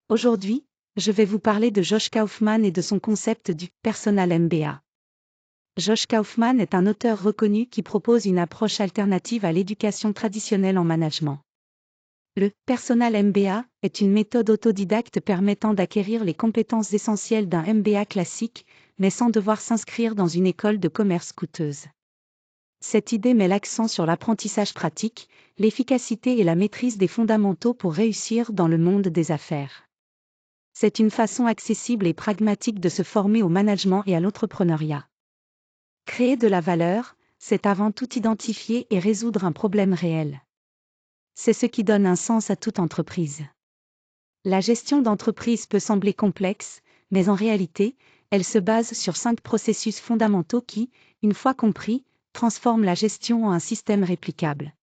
Aujourd'hui, je vais vous parler de Josh Kaufman et de son concept du Personal MBA. Josh Kaufman est un auteur reconnu qui propose une approche alternative à l'éducation traditionnelle en management. Le Personal MBA est une méthode autodidacte permettant d'acquérir les compétences essentielles d'un MBA classique, mais sans devoir s'inscrire dans une école de commerce coûteuse. Cette idée met l'accent sur l'apprentissage pratique, l'efficacité et la maîtrise des fondamentaux pour réussir dans le monde des affaires. C'est une façon accessible et pragmatique de se former au management et à l'entrepreneuriat. Créer de la valeur, c'est avant tout identifier et résoudre un problème réel. C'est ce qui donne un sens à toute entreprise. La gestion d'entreprise peut sembler complexe, mais en réalité, elle se base sur 5 processus fondamentaux qui, une fois compris, transforment la gestion en un système réplicable.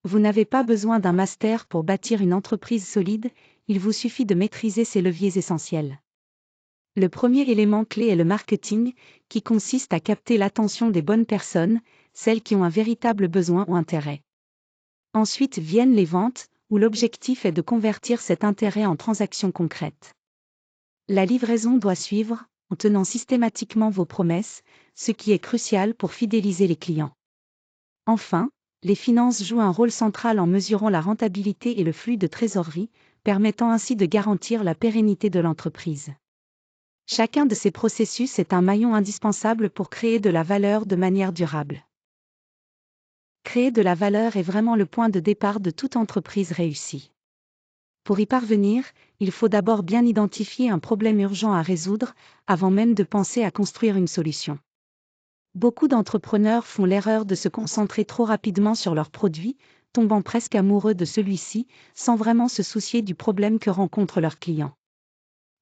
Vous n'avez pas besoin d'un master pour bâtir une entreprise solide, il vous suffit de maîtriser ces leviers essentiels. Le premier élément clé est le marketing, qui consiste à capter l'attention des bonnes personnes, celles qui ont un véritable besoin ou intérêt. Ensuite viennent les ventes, où l'objectif est de convertir cet intérêt en transactions concrètes. La livraison doit suivre, en tenant systématiquement vos promesses, ce qui est crucial pour fidéliser les clients. Enfin, les finances jouent un rôle central en mesurant la rentabilité et le flux de trésorerie, permettant ainsi de garantir la pérennité de l'entreprise. Chacun de ces processus est un maillon indispensable pour créer de la valeur de manière durable. Créer de la valeur est vraiment le point de départ de toute entreprise réussie. Pour y parvenir, il faut d'abord bien identifier un problème urgent à résoudre, avant même de penser à construire une solution. Beaucoup d'entrepreneurs font l'erreur de se concentrer trop rapidement sur leur produit, tombant presque amoureux de celui-ci, sans vraiment se soucier du problème que rencontrent leurs clients.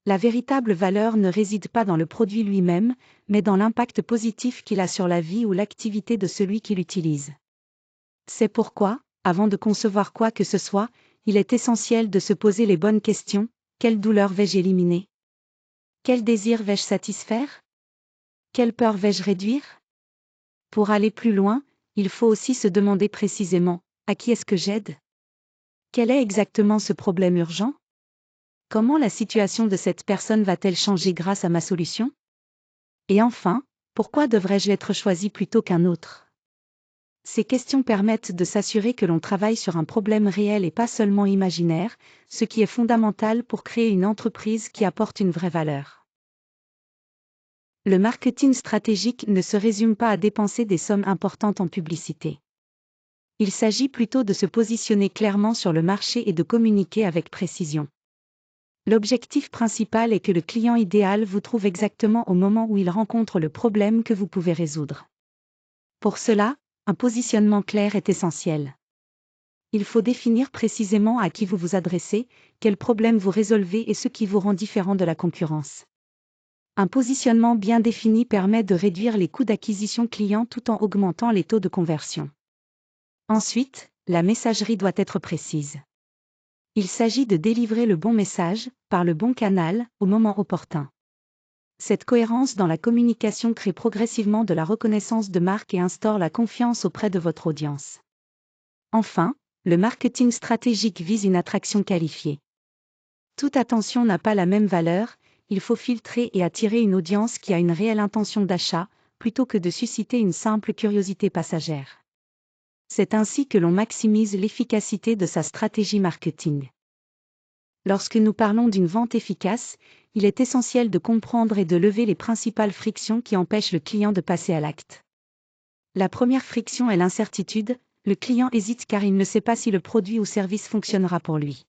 La véritable valeur ne réside pas dans le produit lui-même, mais dans l'impact positif qu'il a sur la vie ou l'activité de celui qui l'utilise. C'est pourquoi, avant de concevoir quoi que ce soit, il est essentiel de se poser les bonnes questions. Quelle douleur vais-je éliminer? Quel désir vais-je satisfaire? Quelle peur vais-je réduire? Pour aller plus loin, il faut aussi se demander précisément, à qui est-ce que j'aide? Quel est exactement ce problème urgent? Comment la situation de cette personne va-t-elle changer grâce à ma solution? Et enfin, pourquoi devrais-je être choisi plutôt qu'un autre? Ces questions permettent de s'assurer que l'on travaille sur un problème réel et pas seulement imaginaire, ce qui est fondamental pour créer une entreprise qui apporte une vraie valeur. Le marketing stratégique ne se résume pas à dépenser des sommes importantes en publicité. Il s'agit plutôt de se positionner clairement sur le marché et de communiquer avec précision. L'objectif principal est que le client idéal vous trouve exactement au moment où il rencontre le problème que vous pouvez résoudre. Pour cela, un positionnement clair est essentiel. Il faut définir précisément à qui vous vous adressez, quel problème vous résolvez et ce qui vous rend différent de la concurrence. Un positionnement bien défini permet de réduire les coûts d'acquisition client tout en augmentant les taux de conversion. Ensuite, la messagerie doit être précise. Il s'agit de délivrer le bon message, par le bon canal, au moment opportun. Cette cohérence dans la communication crée progressivement de la reconnaissance de marque et instaure la confiance auprès de votre audience. Enfin, le marketing stratégique vise une attraction qualifiée. Toute attention n'a pas la même valeur, il faut filtrer et attirer une audience qui a une réelle intention d'achat, plutôt que de susciter une simple curiosité passagère. C'est ainsi que l'on maximise l'efficacité de sa stratégie marketing. Lorsque nous parlons d'une vente efficace, il est essentiel de comprendre et de lever les principales frictions qui empêchent le client de passer à l'acte. La première friction est l'incertitude, le client hésite car il ne sait pas si le produit ou service fonctionnera pour lui.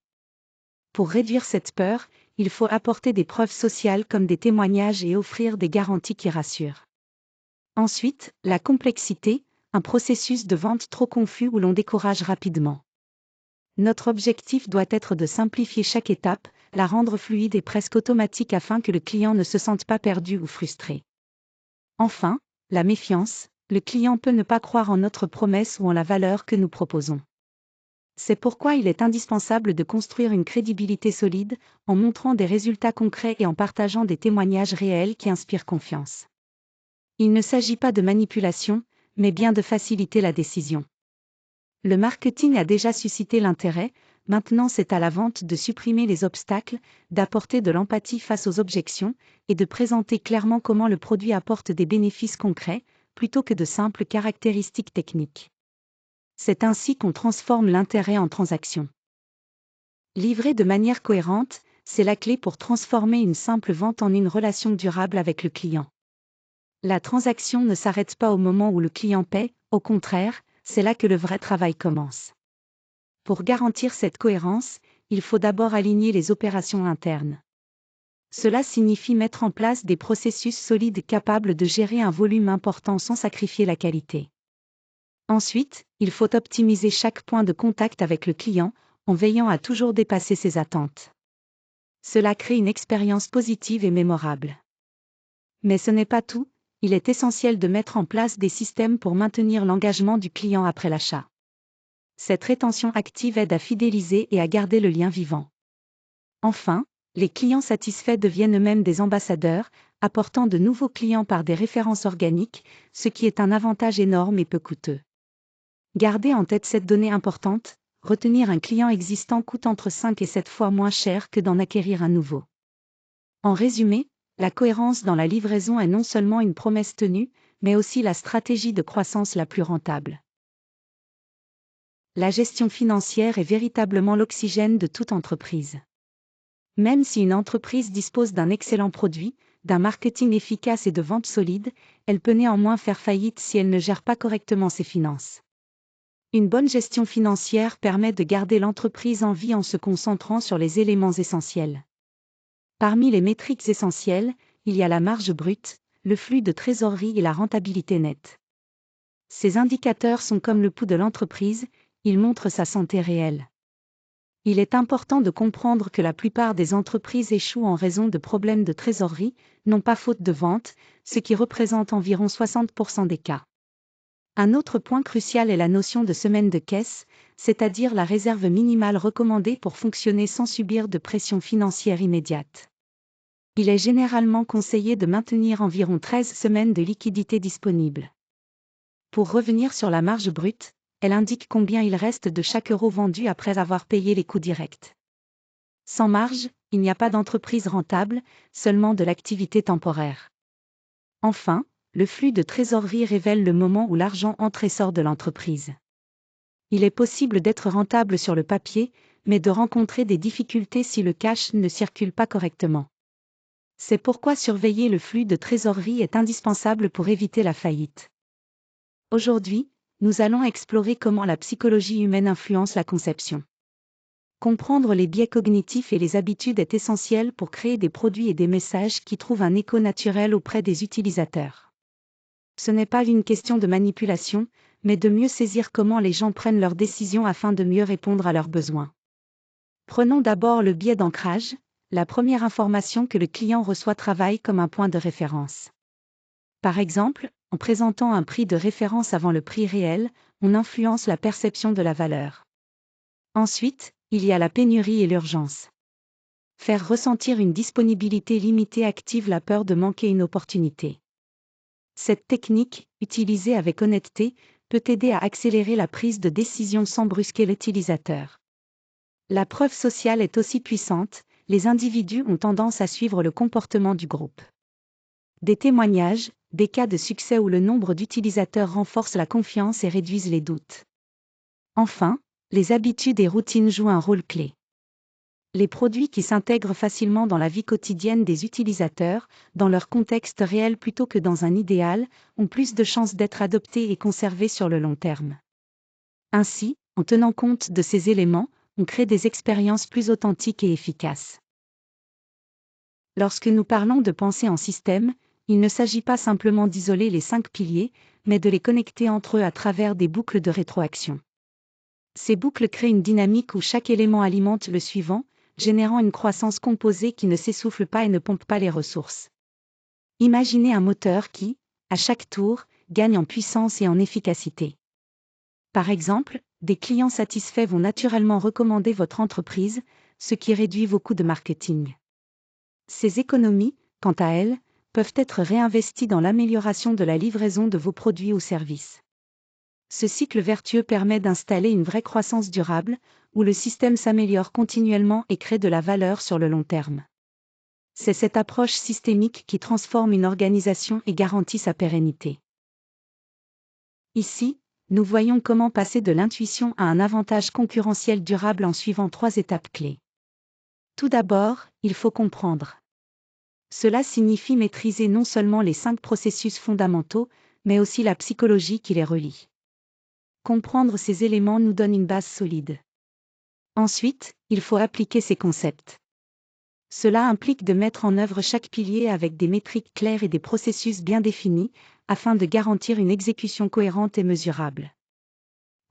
Pour réduire cette peur, il faut apporter des preuves sociales comme des témoignages et offrir des garanties qui rassurent. Ensuite, la complexité, un processus de vente trop confus où l'on décourage rapidement. Notre objectif doit être de simplifier chaque étape, la rendre fluide et presque automatique afin que le client ne se sente pas perdu ou frustré. Enfin, la méfiance, le client peut ne pas croire en notre promesse ou en la valeur que nous proposons. C'est pourquoi il est indispensable de construire une crédibilité solide, en montrant des résultats concrets et en partageant des témoignages réels qui inspirent confiance. Il ne s'agit pas de manipulation, mais bien de faciliter la décision. Le marketing a déjà suscité l'intérêt, maintenant c'est à la vente de supprimer les obstacles, d'apporter de l'empathie face aux objections, et de présenter clairement comment le produit apporte des bénéfices concrets, plutôt que de simples caractéristiques techniques. C'est ainsi qu'on transforme l'intérêt en transaction. Livrer de manière cohérente, c'est la clé pour transformer une simple vente en une relation durable avec le client. La transaction ne s'arrête pas au moment où le client paie, au contraire, c'est là que le vrai travail commence. Pour garantir cette cohérence, il faut d'abord aligner les opérations internes. Cela signifie mettre en place des processus solides capables de gérer un volume important sans sacrifier la qualité. Ensuite, il faut optimiser chaque point de contact avec le client, en veillant à toujours dépasser ses attentes. Cela crée une expérience positive et mémorable. Mais ce n'est pas tout, il est essentiel de mettre en place des systèmes pour maintenir l'engagement du client après l'achat. Cette rétention active aide à fidéliser et à garder le lien vivant. Enfin, les clients satisfaits deviennent eux-mêmes des ambassadeurs, apportant de nouveaux clients par des références organiques, ce qui est un avantage énorme et peu coûteux. Gardez en tête cette donnée importante, retenir un client existant coûte entre 5 et 7 fois moins cher que d'en acquérir un nouveau. En résumé, la cohérence dans la livraison est non seulement une promesse tenue, mais aussi la stratégie de croissance la plus rentable. La gestion financière est véritablement l'oxygène de toute entreprise. Même si une entreprise dispose d'un excellent produit, d'un marketing efficace et de ventes solides, elle peut néanmoins faire faillite si elle ne gère pas correctement ses finances. Une bonne gestion financière permet de garder l'entreprise en vie en se concentrant sur les éléments essentiels. Parmi les métriques essentielles, il y a la marge brute, le flux de trésorerie et la rentabilité nette. Ces indicateurs sont comme le pouls de l'entreprise, ils montrent sa santé réelle. Il est important de comprendre que la plupart des entreprises échouent en raison de problèmes de trésorerie, non pas faute de vente, ce qui représente environ 60% des cas. Un autre point crucial est la notion de semaine de caisse, c'est-à-dire la réserve minimale recommandée pour fonctionner sans subir de pression financière immédiate. Il est généralement conseillé de maintenir environ 13 semaines de liquidité disponible. Pour revenir sur la marge brute, elle indique combien il reste de chaque euro vendu après avoir payé les coûts directs. Sans marge, il n'y a pas d'entreprise rentable, seulement de l'activité temporaire. Enfin, le flux de trésorerie révèle le moment où l'argent entre et sort de l'entreprise. Il est possible d'être rentable sur le papier, mais de rencontrer des difficultés si le cash ne circule pas correctement. C'est pourquoi surveiller le flux de trésorerie est indispensable pour éviter la faillite. Aujourd'hui, nous allons explorer comment la psychologie humaine influence la conception. Comprendre les biais cognitifs et les habitudes est essentiel pour créer des produits et des messages qui trouvent un écho naturel auprès des utilisateurs. Ce n'est pas une question de manipulation, mais de mieux saisir comment les gens prennent leurs décisions afin de mieux répondre à leurs besoins. Prenons d'abord le biais d'ancrage, la première information que le client reçoit travaille comme un point de référence. Par exemple, en présentant un prix de référence avant le prix réel, on influence la perception de la valeur. Ensuite, il y a la pénurie et l'urgence. Faire ressentir une disponibilité limitée active la peur de manquer une opportunité. Cette technique, utilisée avec honnêteté, peut aider à accélérer la prise de décision sans brusquer l'utilisateur. La preuve sociale est aussi puissante, les individus ont tendance à suivre le comportement du groupe. Des témoignages, des cas de succès où le nombre d'utilisateurs renforce la confiance et réduisent les doutes. Enfin, les habitudes et routines jouent un rôle clé. Les produits qui s'intègrent facilement dans la vie quotidienne des utilisateurs, dans leur contexte réel plutôt que dans un idéal, ont plus de chances d'être adoptés et conservés sur le long terme. Ainsi, en tenant compte de ces éléments, on crée des expériences plus authentiques et efficaces. Lorsque nous parlons de pensée en système, il ne s'agit pas simplement d'isoler les 5 piliers, mais de les connecter entre eux à travers des boucles de rétroaction. Ces boucles créent une dynamique où chaque élément alimente le suivant, générant une croissance composée qui ne s'essouffle pas et ne pompe pas les ressources. Imaginez un moteur qui, à chaque tour, gagne en puissance et en efficacité. Par exemple, des clients satisfaits vont naturellement recommander votre entreprise, ce qui réduit vos coûts de marketing. Ces économies, quant à elles, peuvent être réinvesties dans l'amélioration de la livraison de vos produits ou services. Ce cycle vertueux permet d'installer une vraie croissance durable, où le système s'améliore continuellement et crée de la valeur sur le long terme. C'est cette approche systémique qui transforme une organisation et garantit sa pérennité. Ici, nous voyons comment passer de l'intuition à un avantage concurrentiel durable en suivant 3 étapes clés. Tout d'abord, il faut comprendre. Cela signifie maîtriser non seulement les 5 processus fondamentaux, mais aussi la psychologie qui les relie. Comprendre ces éléments nous donne une base solide. Ensuite, il faut appliquer ces concepts. Cela implique de mettre en œuvre chaque pilier avec des métriques claires et des processus bien définis, afin de garantir une exécution cohérente et mesurable.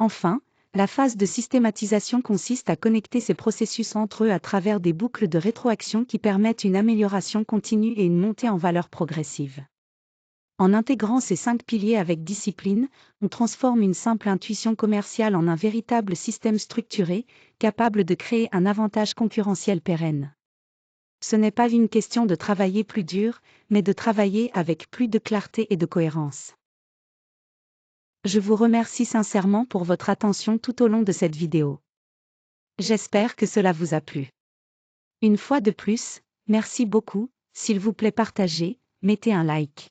Enfin, la phase de systématisation consiste à connecter ces processus entre eux à travers des boucles de rétroaction qui permettent une amélioration continue et une montée en valeur progressive. En intégrant ces 5 piliers avec discipline, on transforme une simple intuition commerciale en un véritable système structuré, capable de créer un avantage concurrentiel pérenne. Ce n'est pas une question de travailler plus dur, mais de travailler avec plus de clarté et de cohérence. Je vous remercie sincèrement pour votre attention tout au long de cette vidéo. J'espère que cela vous a plu. Une fois de plus, merci beaucoup, s'il vous plaît partagez, mettez un like.